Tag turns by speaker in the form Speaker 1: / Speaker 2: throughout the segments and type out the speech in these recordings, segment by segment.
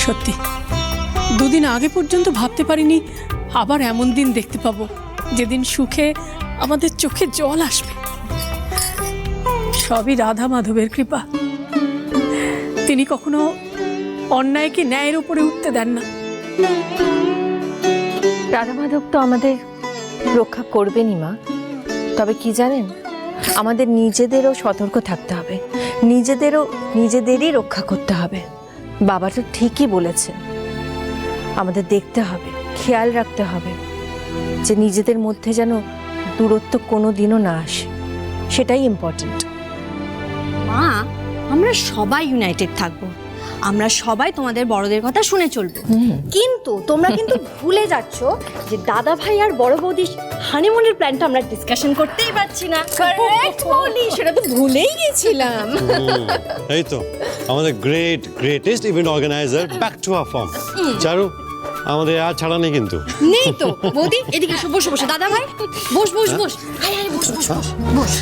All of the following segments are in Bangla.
Speaker 1: সত্যি দুদিন আগে পর্যন্ত ভাবতে পারিনি আবার এমন দিন দেখতে পাবো যেদিন সুখে আমাদের চোখে জল আসবে। সবই রাধা মাধবের কৃপা। তিনি কখনো অন্যায়কে ন্যায়ের উপরে উঠতে দেন না।
Speaker 2: রাধা মাধব তো আমাদের রক্ষা করবেনই মা, তবে কি জানেন, আমাদের নিজেদেরও সতর্ক থাকতে হবে, নিজেদেরই রক্ষা করতে হবে। বাবা তো ঠিকই বলেছেন, আমাদের দেখতে হবে, খেয়াল রাখতে হবে যে নিজেদের মধ্যে যেন দূরত্ব কোনো দিনও না আসে, সেটাই ইম্পর্টেন্ট।
Speaker 3: মা, আমরা সবাই ইউনাইটেড থাকবো, আমরা সবাই তোমাদের বড়দের কথা শুনে চলবো। কিন্তু তোমরা কিন্তু ভুলে যাচ্ছ যে দাদা ভাই আর বড় বৌদি হানিমুনের প্ল্যানটা আমরা ডিসকাশন করতেই পারছি না। কারেক্ট বলি, সেটা তো ভুলেই গেছিলাম।
Speaker 4: এই তো আমাদের greatest event organiser back to our form. Charu, আমাদের আর ছাড়া নেই কিন্তু।
Speaker 3: নেই তো বৌদি, এদিকে এসো, বসো বসো। দাদা ভাই বস বস বস, আয় আয় বস বস বস বস।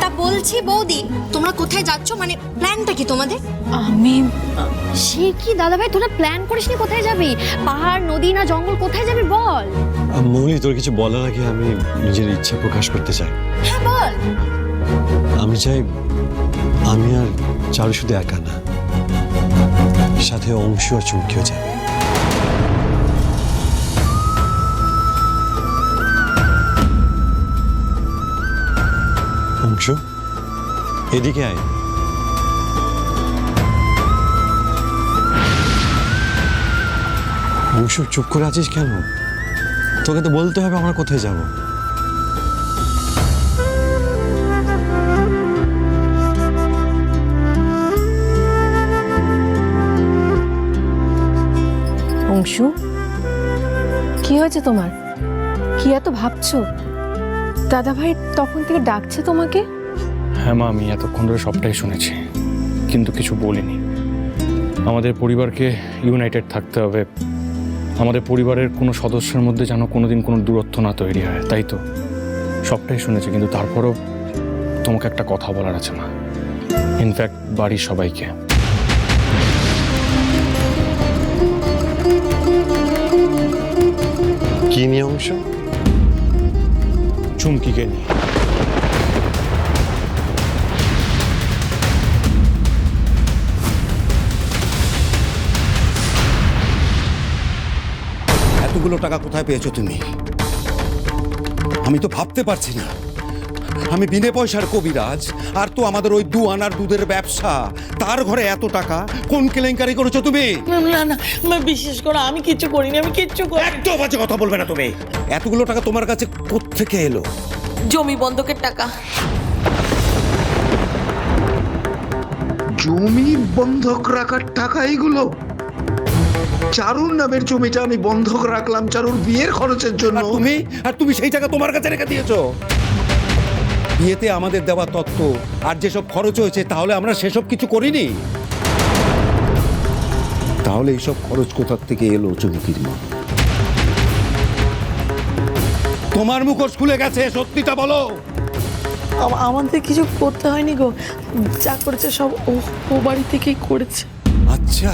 Speaker 3: তা বলছি বৌদি, তোমরা কোথায় যাচ্ছ, মানে প্ল্যানটা কি তোমাদের? সে কি দাদা ভাই, তোরা প্ল্যান করিসনি কোথায় যাবি? পাহাড়, নদী না জঙ্গল, কোথায় যাবি বল?
Speaker 4: মৌলি, তোর কিছু বলার আগে আমি নিজের ইচ্ছা প্রকাশ করতে চাই।
Speaker 3: হ্যাঁ বল।
Speaker 4: আমি চাই আমি আর চারু শুধু একা না, সাথে অংশু আর চুমকিও যাবে। অংশু, এদিকে আয়। অংশু, চুপ করে আছিস কেন? তোকে তো বলতে হবে আমরা কোথায় যাব।
Speaker 2: অংশু, কি হয়েছে তোমার? কি এত ভাবছো? দাদা ভাই তখন থেকে ডাকছে তোমাকে।
Speaker 5: হ্যাঁ মা, আমি এতক্ষণ ধরে সবটাই শুনেছি, কিন্তু কিছু বলিনি। আমাদের পরিবারকে ইউনাইটেড থাকতে হবে, আমাদের পরিবারের কোনো সদস্যের মধ্যে যেন কোনোদিন কোনো দূরত্ব না তৈরি হয়, তাই তো সবটাই শুনেছি। কিন্তু তারপরও তোমাকে একটা কথা বলার আছে মা, ইনফ্যাক্ট বাড়ির সবাইকে।
Speaker 4: কি নিয়ে অংশ?
Speaker 5: চুমকিকে নিয়ে।
Speaker 6: এতগুলো টাকা কোথায় পেয়েছো তুমি? আমি তো ভাবতে পারছি না। আমি বিনে পয়সার কবিরাজ, আর তো আমাদের ওই 2 আনার দুধের ব্যবসা, তার ঘরে এত টাকা কোন কেলেঙ্কারি করেছো তুমি?
Speaker 7: না না, বিশেষ করে আমি কিচ্ছু করিনি, আমি কিচ্ছু করি।
Speaker 6: একদম বাজে কথা বলবে না তুমি। এতগুলো টাকা তোমার কাছে কোত্থেকে এলো?
Speaker 7: জমি বন্ধকের টাকা।
Speaker 8: জমি বন্ধক রাখার টাকা এগুলো? চারুর নামের জমিটা আমি বন্ধক রাখলাম চারুর বিয়ের খরচের জন্য।
Speaker 6: আর তুমি সেই টাকা তোমার কাছে রেখে দিয়েছো? বিয়েতে আমাদের দেওয়া তত্ত্ব আর যেসব খরচ হয়েছে, তাহলে আমরা সেসব কিছু করিনি? তাহলে এইসব খরচ কোথার থেকে এলো চুমকির মা? তোমার মুখোশ খুলে গেছে, সত্যিটা বলো।
Speaker 7: আমাদের কিছু করতে হয়নি গো, যা করেছে সব ও বাড়ি থেকেই করেছে।
Speaker 6: আচ্ছা,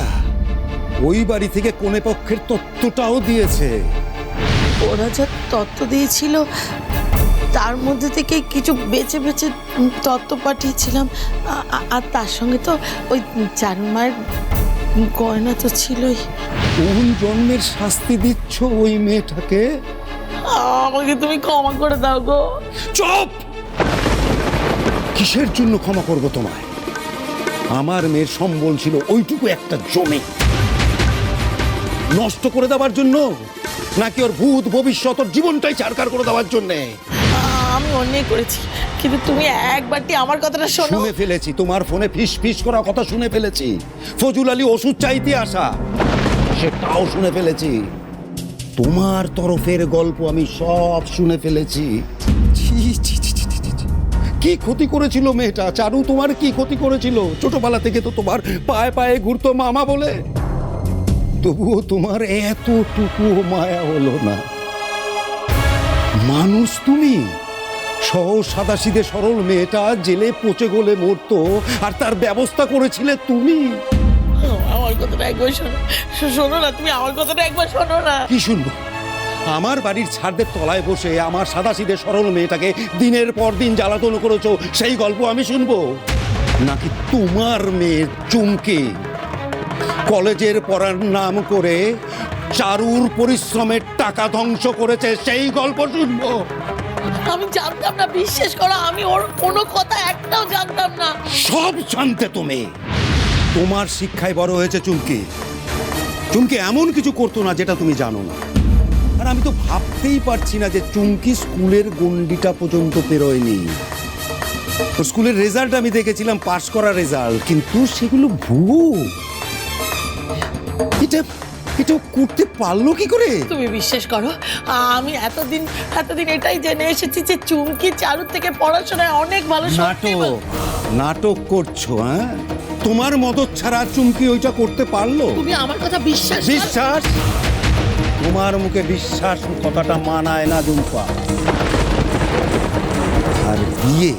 Speaker 6: ওই বাড়ি থেকে কোনে পক্ষের তত্ত্বটাও দিয়েছে?
Speaker 7: ওরা যা তত্ত্ব দিয়েছিল তার মধ্যে থেকে কিছু বেছে বেছে তত্ত্ব পাঠিয়েছিলাম, আর তার সঙ্গে তো ওই চারু মায়ের গয়না তো ছিলই।
Speaker 6: কোন জন্মের শাস্তি দিচ্ছ ওই মেয়েটাকে?
Speaker 7: আমাকে তুমি ক্ষমা করে দাও গো।
Speaker 6: চুপ! কিসের জন্য ক্ষমা করব তোমায়? আমার মেয়ের সম্বল ছিল ওইটুকু একটা জমি, নষ্ট করে দেওয়ার জন্য, নাকি ওর ভূত ভবিষ্যৎ ওর জীবনটাই ছাড়কার করে দেওয়ার জন্যে?
Speaker 7: আমি অন্যায় করেছি, কিন্তু তুমি একবারটি আমার কথাটা শোনো।
Speaker 6: শুনে ফেলেছি, তোমার ফোনে ফিস ফিস করা কথা শুনে ফেলেছি। ফজল আলী ওষুধ চাইতে আসা, সেটাও শুনে ফেলেছি। তোমার তরফের গল্প আমি সব শুনে ফেলেছি। ছি ছি ছি ছি ছি ছি। কি ক্ষতি করেছিল মেয়েটা? চারু তোমার কি ক্ষতি করেছিল? ছোটবেলা থেকে তো তোমার পায়ে পায়ে ঘুরতো মামা বলে, তবুও তোমার এতটুকু মায়া হলো না। মানুষ তুমি, সহজ সাদাসিধে সরল মেয়েটা জেলে পচে গলে মরতো, আর তার ব্যবস্থা করেছিলে তুমি।
Speaker 7: আমার কথাটা একবার শোনো, শোনো না, তুমি আমার কথাটা একবার শোনো না।
Speaker 6: কি শুনবো? আমার বাড়ির ছাদদের তলায় বসে আমার সাদাসিধে সরল মেয়েটাকে দিনের পর দিন জ্বালাতন করেছো, সেই গল্প আমি শুনবো? নাকি তোমার মেয়ে চুমকি কলেজের পড়ার নাম করে চারুর পরিশ্রমের টাকা ধ্বংস করেছে, সেই গল্প শুনবো?
Speaker 7: আমি জানতাম না, বিশ্বাস করো, আমি ওর কোনো কথা একটাও জানতাম না।
Speaker 6: সব জানতে তুমি। তোমার শিক্ষায় বড় হয়েছে চুমকি। চুমকি এমন কিছু করতো না যেটা তুমি জানো না। আর আমি তো ভাবতেই পারছি না যে চুমকি স্কুলের গণ্ডিটা পর্যন্ত পেরোয়নি। ওর স্কুলের রেজাল্ট আমি দেখেছিলাম, পাশ করা রেজাল্ট, কিন্তু সেগুলো ভুয়ো। এটা এটা করতে পারলো কি করে?
Speaker 7: তুমি বিশ্বাস করো, আমি এতদিন এটাই জেনে এসেছি যে চুমকি চারুর থেকে পড়াশোনায় অনেক ভালো।
Speaker 6: নাটক নাটক করছো, হ্যাঁ? তোমার মদত ছাড়া চুমকি ওইটা করতে পারলো?
Speaker 7: তুমি আমার কথা বিশ্বাস করো?
Speaker 6: বিশ্বাস? তোমার মুখে বিশ্বাস কথাটা মানায় না জুম্পা। আর বিয়ে,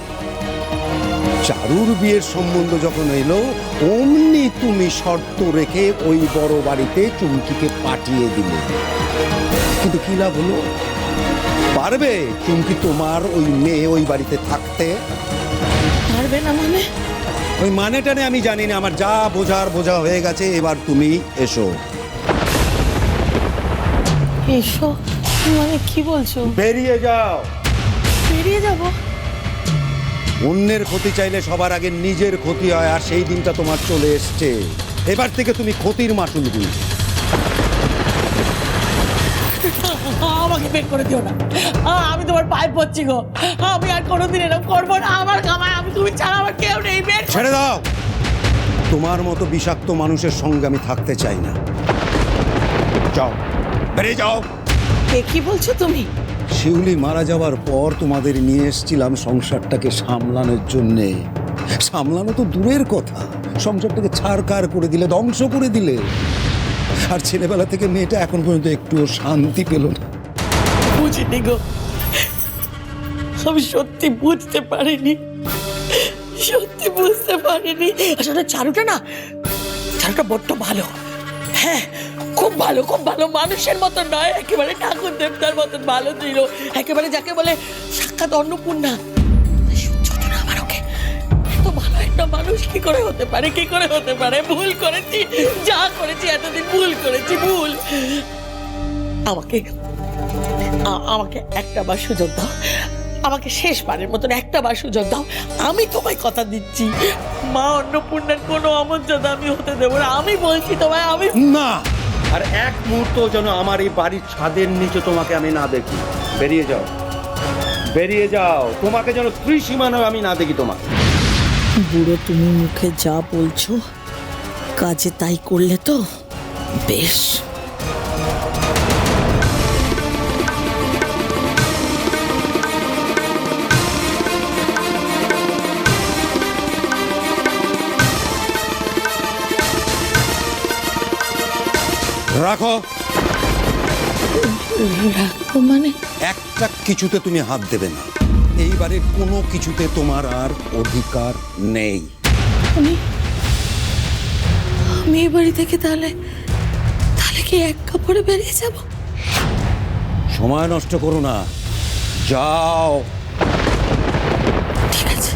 Speaker 6: চারুর বিয়ের সম্বন্ধ যখন এলো, অমনি তুমি শর্ত রেখে ওই বড় বাড়িতে চুমকিকে পাঠিয়ে দিলে। কিন্তু কি লাভ হলো? পারবে চুমকি তোমার ওই মেয়ে ওই বাড়িতে থাকতে?
Speaker 7: পারবে না মানে?
Speaker 6: ওই মানেটানে আমি জানি না, আমার যা বোঝার বোঝা হয়ে গেছে। এবার তুমি এসো।
Speaker 7: এসো মানে কি বলছো?
Speaker 6: বেরিয়ে যাও।
Speaker 7: বেরিয়ে যাব?
Speaker 6: অন্যের ক্ষতি চাইলে সবার আগে নিজের ক্ষতি হয়, আর সেই দিনটা তোমার চলে এসছে। এবার থেকে তুমি ক্ষতির মাসুল দিন।
Speaker 7: আমাকে বের করে দিও না, আমি তোমার পায়ে পড়ছি গো। আমি আর কোনোদিন এরকম করবো না। আমার কামায় আমি, তুমি ছাড়া আমার কেউ নেই। বের
Speaker 6: ছেড়ে দাও। তোমার মতো বিষাক্ত মানুষের সঙ্গে আমি থাকতে চাই না। যাও, বেরিয়ে যাও।
Speaker 7: কি বলছো তুমি?
Speaker 6: শিউলি মারা যাওয়ার পর তোমাদের নিয়ে এসেছিলাম সংসারটাকে সামলানোর জন্যে। সামলানো তো দূরের কথা, সংসারটাকে ছাড়কার করে দিলে, ধ্বংস করে দিলে। আর ছেলেবেলা থেকে মেয়েটা এখন পর্যন্ত একটুও শান্তি পেল না।
Speaker 7: বুঝিনি গো, আমি সত্যি বুঝতে পারিনি, সত্যি বুঝতে পারিনি। আসলে চারুটা বড্ড ভালো। হ্যাঁ, খুব ভালো, খুব ভালো। মানুষের মতন নয়, একেবারে ঠাকুর দেবতার মতন ভালো ছিল। একেবারে যাকে বলে সাক্ষাৎ অন্নপূর্ণা। সহ্য হতো না আমার ওকে। এত ভালো একটা মানুষ কি করে হতে পারে, কি করে হতে পারে? ভুল করেছি, যা করেছি এতদিন ভুল করেছি, ভুল। আমাকে একটা বার সুযোগ দাও, আমাকে শেষবারের মতন একটা বার সুযোগ দাও। আমি তোমায় কথা দিচ্ছি, মা অন্নপূর্ণার কোনো অমর্যাদা আমি হতে দেবো না। আমি বলছি তোমায়, আমি
Speaker 6: না। আর এক মুহূর্ত যেন আমার এই বাড়ির ছাদের নিচে তোমাকে আমি না দেখি। বেরিয়ে যাও, বেরিয়ে যাও। তোমাকে যেন ত্রিসীমানায় আমি না দেখি তোমাকে।
Speaker 7: বুড়ো, তুমি মুখে যা বলছো কাজে তাই করলে তো বেশ।
Speaker 6: রাখো।
Speaker 7: রাখো মানে?
Speaker 6: একটা কিছুতে তুমি হাত দেবে না। এইবারে কোনো কিছুতে তোমার আর অধিকার নেই।
Speaker 7: আমি এই বাড়ি থেকে তাহলে কি এক কাপড়ে বেরিয়ে যাব?
Speaker 6: সময় নষ্ট করো না, যাও।
Speaker 7: ঠিক আছে।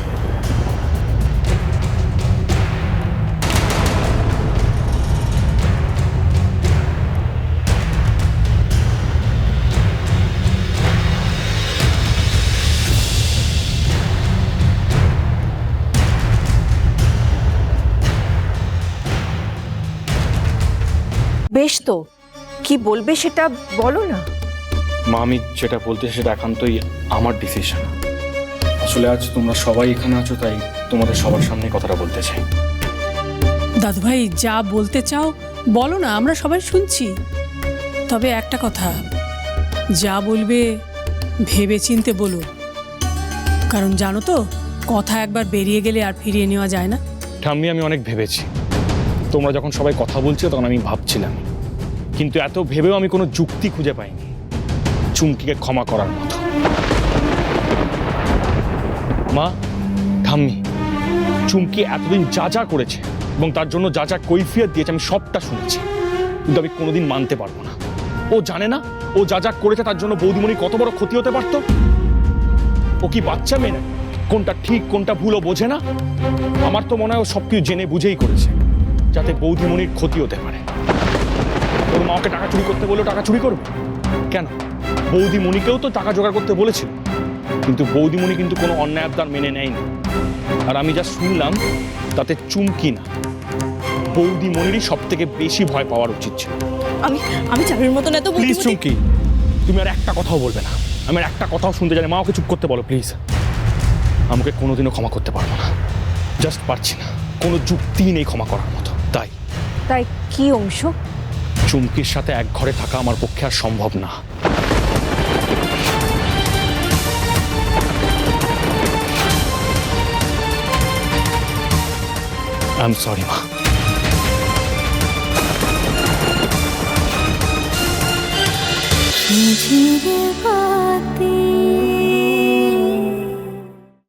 Speaker 2: বেশ, তো কি বলবে সেটা বলো না।
Speaker 5: মা, আমি যেটা বলতে সেটা একান্তই আমার ডিসিশন। আসলে আজ তোমরা সবাই এখানে আছো, তাই তোমাদের সবার সামনে কথাটা বলতে চাই।
Speaker 1: দাদু ভাই, যা বলতে চাও বলো না, আমরা সবাই শুনছি। তবে একটা কথা, যা বলবে ভেবে চিনতে বলো, কারণ জানো তো, কথা একবার বেরিয়ে গেলে আর ফিরিয়ে নেওয়া যায় না।
Speaker 5: ঠাম্মি, আমি অনেক ভেবেছি। তোমরা যখন সবাই কথা বলছো তখন আমি ভাবছিলাম, কিন্তু এত ভেবেও আমি কোনো যুক্তি খুঁজে পাইনি চুমকিকে ক্ষমা করার মতো। মা, ঠাম্মি, চুমকি এতদিন যা যা করেছে এবং তার জন্য যা যা কৈফিয়ত দিয়েছে আমি সবটা শুনেছি, কিন্তু আমি কোনোদিন মানতে পারবো না। ও জানে না ও যা যা করেছে তার জন্য বৌদিমণি কত বড় ক্ষতি হতে পারত। ও কি বাচ্চা মেয়ে না? কোনটা ঠিক কোনটা ভুল ও বোঝে না? আমার তো মনে হয় ও সবকিছু জেনে বুঝেই করেছে, যাতে বৌদিমণির ক্ষতি হতে পারে। ওর মা ওকে টাকা চুরি করতে বললেও টাকা চুরি করবে কেন? বৌদিমণিকেও তো টাকা জোগাড় করতে বলেছিল, কিন্তু বৌদিমণি কিন্তু কোনো অন্যায় আবদার মেনে নেয়নি। আর আমি যা শুনলাম তাতে চুমকি না, বৌদিমণিরই সব থেকে বেশি ভয় পাওয়ার উচিত ছিল।
Speaker 3: আমি চারুর মতন এত
Speaker 5: প্লিজ চুমকি, তুমি আর একটা কথাও বলবে না। আমি আর একটা কথাও শুনতে জানি। মা ওকে চুপ করতে বলো প্লিজ। আমাকে কোনোদিনও ক্ষমা করতে পারবো না, জাস্ট পারছি না, কোনো যুক্তি নেই ক্ষমা করার মতো। তাই
Speaker 2: তাই কি অংশ?
Speaker 5: চুমকির সাথে এক ঘরে থাকা আমার পক্ষে আর সম্ভব না। আই এম সরি মা।
Speaker 9: ঝিরে বাতি